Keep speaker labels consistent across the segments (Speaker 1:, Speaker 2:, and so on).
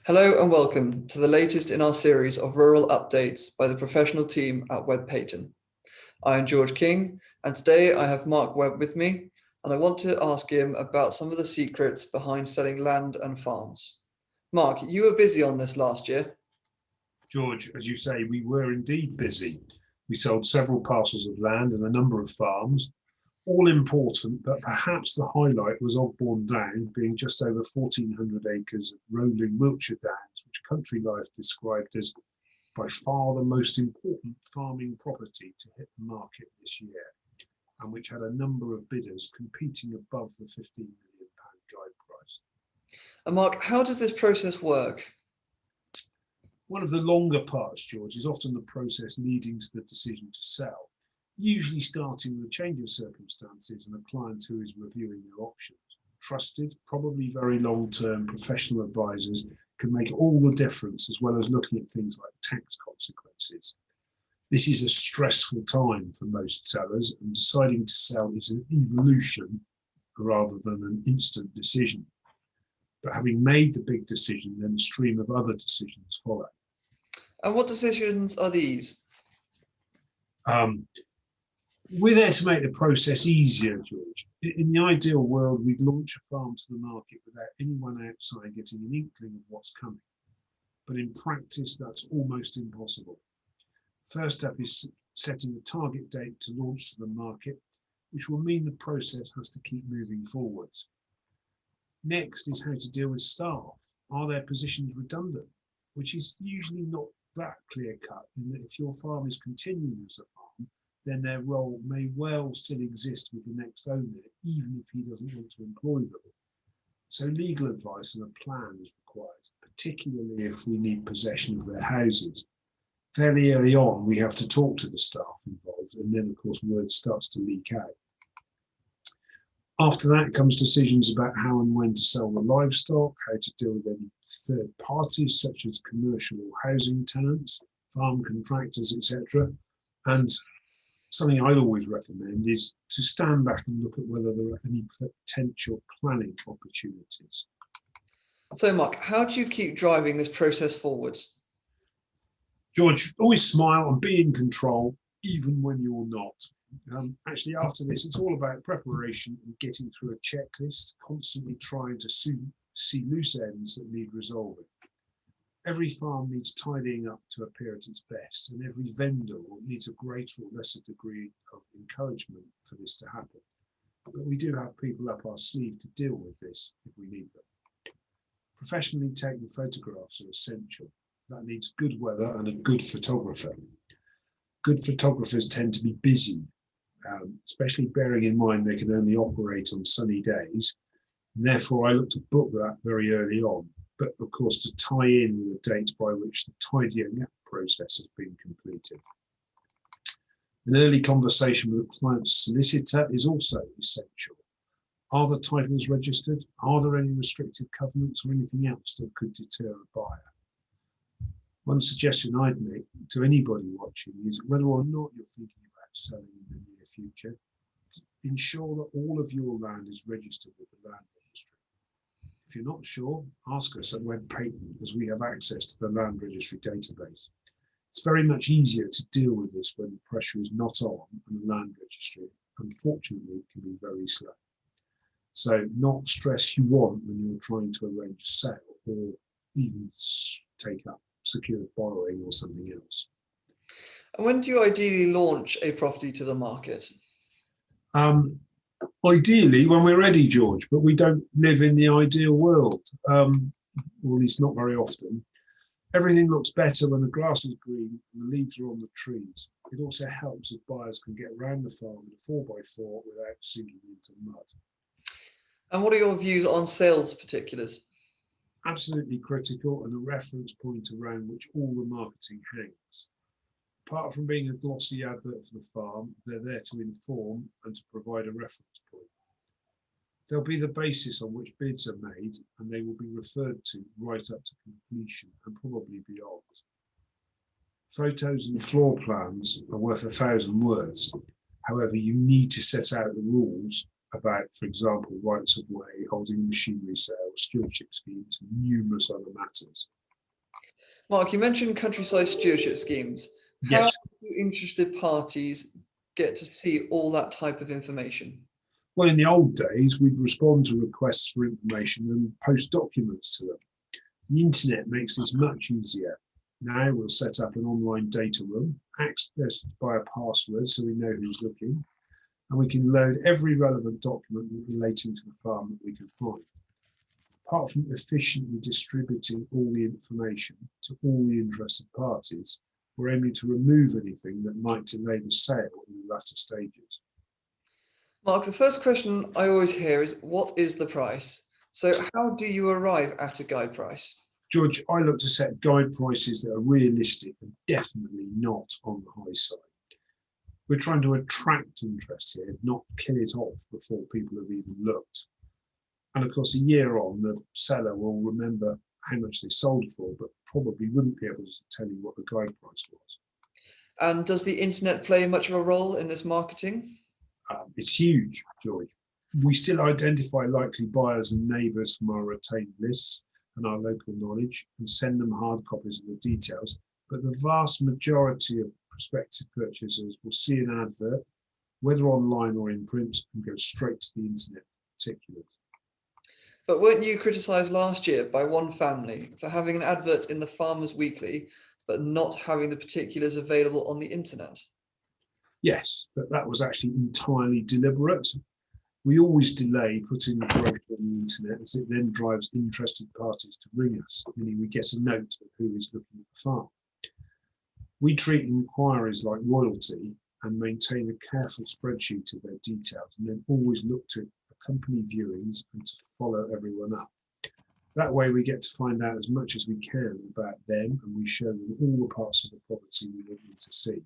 Speaker 1: Hello and welcome to the latest in our series of rural updates by the professional team at WebbPaton. I am George King, and today I have Mark Webb with me, and I want to ask him about some of the secrets behind selling land and farms. Mark, you were busy on this last year.
Speaker 2: George, as you say, we were indeed busy. We sold several parcels of land and a number of farms, all important, but perhaps the highlight was Ogbourne Down, being just over 1,400 acres of rolling Wiltshire Downs, which Country Life described as by far the most important farming property to hit the market this year, and which had a number of bidders competing above the £15 million guide price.
Speaker 1: And Mark, how does this process work?
Speaker 2: One of the longer parts, George, is often the process leading to the decision to sell, usually starting with a change of circumstances and a client who is reviewing their options. Trusted, probably very long-term professional advisors can make all the difference, as well as looking at things like tax consequences. This is a stressful time for most sellers, and deciding to sell is an evolution rather than an instant decision. But having made the big decision, then a stream of other decisions follow.
Speaker 1: And what decisions are these?
Speaker 2: We're there to make the process easier, George. In the ideal world, we'd launch a farm to the market without anyone outside getting an inkling of what's coming. But in practice, that's almost impossible. First step is setting a target date to launch to the market, which will mean the process has to keep moving forwards. Next is how to deal with staff. Are their positions redundant? Which is usually not that clear-cut, in that if your farm is continuing as a farm, then their role may well still exist with the next owner, even if he doesn't want to employ them. So legal advice and a plan is required, particularly if we need possession of their houses. Fairly early on, we have to talk to the staff involved, and then, of course, word starts to leak out. After that comes decisions about how and when to sell the livestock, how to deal with any third parties, such as commercial or housing tenants, farm contractors, etc. And something I'd always recommend is to stand back and look at whether there are any potential planning opportunities.
Speaker 1: So Mark, how do you keep driving this process forwards?
Speaker 2: George, always smile and be in control, even when you're not. Actually, after this, it's all about preparation and getting through a checklist, constantly trying to see loose ends that need resolving. Every farm needs tidying up to appear at its best, and every vendor needs a greater or lesser degree of encouragement for this to happen. But we do have people up our sleeve to deal with this if we need them. Professionally taken photographs are essential. That needs good weather and a good photographer. Good photographers tend to be busy, especially bearing in mind they can only operate on sunny days. And therefore, I look to book that very early on, but of course to tie in with a date by which the tidying up process has been completed. An early conversation with a client's solicitor is also essential. Are the titles registered? Are there any restrictive covenants or anything else that could deter a buyer? One suggestion I'd make to anybody watching is whether or not you're thinking about selling in the near future, to ensure that all of your land is registered with the land registry. If you're not sure, ask us at WebbPaton, as we have access to the land registry database. It's very much easier to deal with this when the pressure is not on, and the land registry, unfortunately, can be very slow. So not stress you want when you're trying to arrange a sale or even take up secured borrowing or something else.
Speaker 1: And when do you ideally launch a property to the market?
Speaker 2: Ideally when we're ready, George, but we don't live in the ideal world, or at least not very often. Everything looks better when the grass is green and the leaves are on the trees. It also helps if buyers can get around the farm in a 4x4 without sinking into mud.
Speaker 1: And what are your views on sales particulars?
Speaker 2: Absolutely critical, and a reference point around which all the marketing hangs. Apart from being a glossy advert for the farm, they're there to inform and to provide a reference point. They'll be the basis on which bids are made, and they will be referred to right up to completion and probably beyond. Photos and floor plans are worth 1,000 words. However, you need to set out the rules about, for example, rights of way, holding machinery sales, stewardship schemes, and numerous other matters.
Speaker 1: Mark, you mentioned countryside stewardship schemes. How
Speaker 2: Yes.
Speaker 1: do interested parties get to see all that type of information?
Speaker 2: Well, in the old days, we'd respond to requests for information and post documents to them. The internet makes this much easier. Now we'll set up an online data room, accessed by a password so we know who's looking, and we can load every relevant document relating to the farm that we can find. Apart from efficiently distributing all the information to all the interested parties, we're aiming to remove anything that might delay the sale in the latter stages.
Speaker 1: Mark, the first question I always hear is, what is the price? So how do you arrive at a guide price?
Speaker 2: George, I look to set guide prices that are realistic and definitely not on the high side. We're trying to attract interest here, not kill it off before people have even looked. And of course, a year on, the seller will remember how much they sold for, but probably wouldn't be able to tell you what the guide price was.
Speaker 1: And does the internet play much of a role in this marketing?
Speaker 2: It's huge, George. We still identify likely buyers and neighbours from our retained lists and our local knowledge and send them hard copies of the details. But the vast majority of prospective purchasers will see an advert, whether online or in print, and go straight to the internet for particulars.
Speaker 1: But weren't you criticised last year by one family for having an advert in the Farmers Weekly, but not having the particulars available on the internet?
Speaker 2: Yes, but that was actually entirely deliberate. We always delay putting the brochure on the internet as it then drives interested parties to ring us, meaning we get a note of who is looking at the farm. We treat inquiries like royalty and maintain a careful spreadsheet of their details, and then always look to accompany viewings and to follow everyone up. That way we get to find out as much as we can about them, and we show them all the parts of the property we want them to see.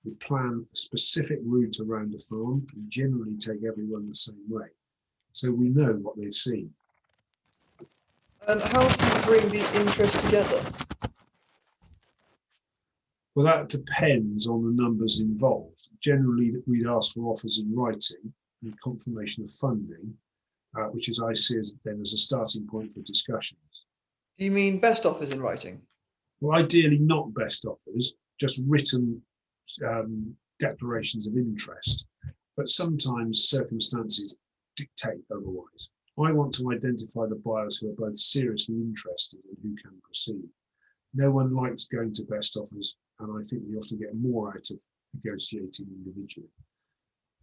Speaker 2: We plan a specific route around the farm and generally take everyone the same way, so we know what they've seen.
Speaker 1: And how do you bring the interest together?
Speaker 2: Well, that depends on the numbers involved. Generally, we'd ask for offers in writing and confirmation of funding, which is I see as then as a starting point for discussions.
Speaker 1: Do you mean best offers in writing?
Speaker 2: Well, ideally not best offers, just written declarations of interest, but sometimes circumstances dictate otherwise. I want to identify the buyers who are both seriously interested and who can proceed. No one likes going to best offers, and I think we often get more out of negotiating individually.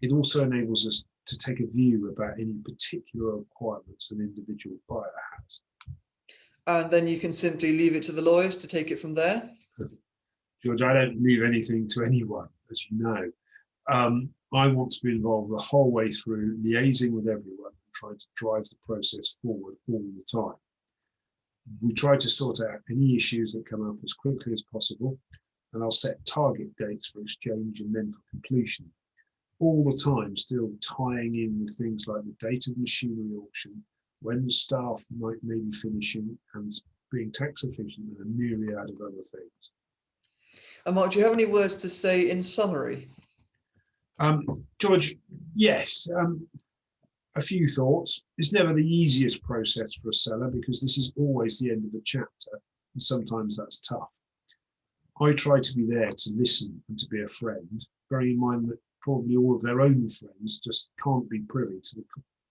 Speaker 2: It also enables us to take a view about any particular requirements an individual buyer has.
Speaker 1: And then you can simply leave it to the lawyers to take it from there?
Speaker 2: George, I don't leave anything to anyone, as you know. I want to be involved the whole way through, liaising with everyone and trying to drive the process forward all the time. We try to sort out any issues that come up as quickly as possible, and I'll set target dates for exchange and then for completion. All the time still tying in with things like the date of machinery auction, when the staff may be finishing, and being tax efficient, and a myriad of other things.
Speaker 1: And Mark, do you have any words to say in summary?
Speaker 2: George, yes, a few thoughts. It's never the easiest process for a seller because this is always the end of a chapter, and sometimes that's tough. I try to be there to listen and to be a friend, bearing in mind that probably all of their own friends just can't be privy to the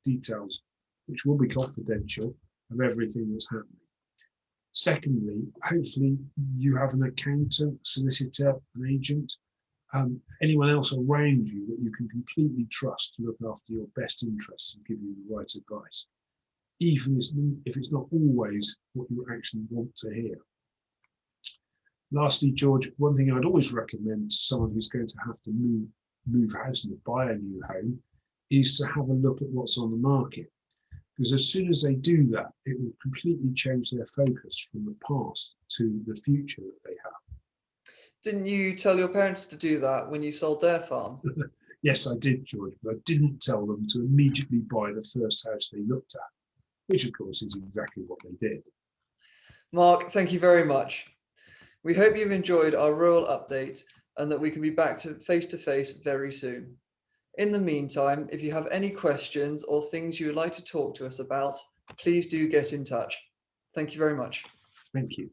Speaker 2: details, which will be confidential, of everything that's happening. Secondly, hopefully you have an accountant, solicitor, an agent, anyone else around you that you can completely trust to look after your best interests and give you the right advice, even if it's not always what you actually want to hear. Lastly, George, one thing I'd always recommend to someone who's going to have to move house and buy a new home is to have a look at what's on the market. Because as soon as they do that, it will completely change their focus from the past to the future that they have.
Speaker 1: Didn't you tell your parents to do that when you sold their farm?
Speaker 2: Yes, I did, George, but I didn't tell them to immediately buy the first house they looked at, which of course is exactly what they did.
Speaker 1: Mark, thank you very much. We hope you've enjoyed our rural update and that we can be back to face very soon. In the meantime, if you have any questions or things you would like to talk to us about, please do get in touch. Thank you very much.
Speaker 2: Thank you.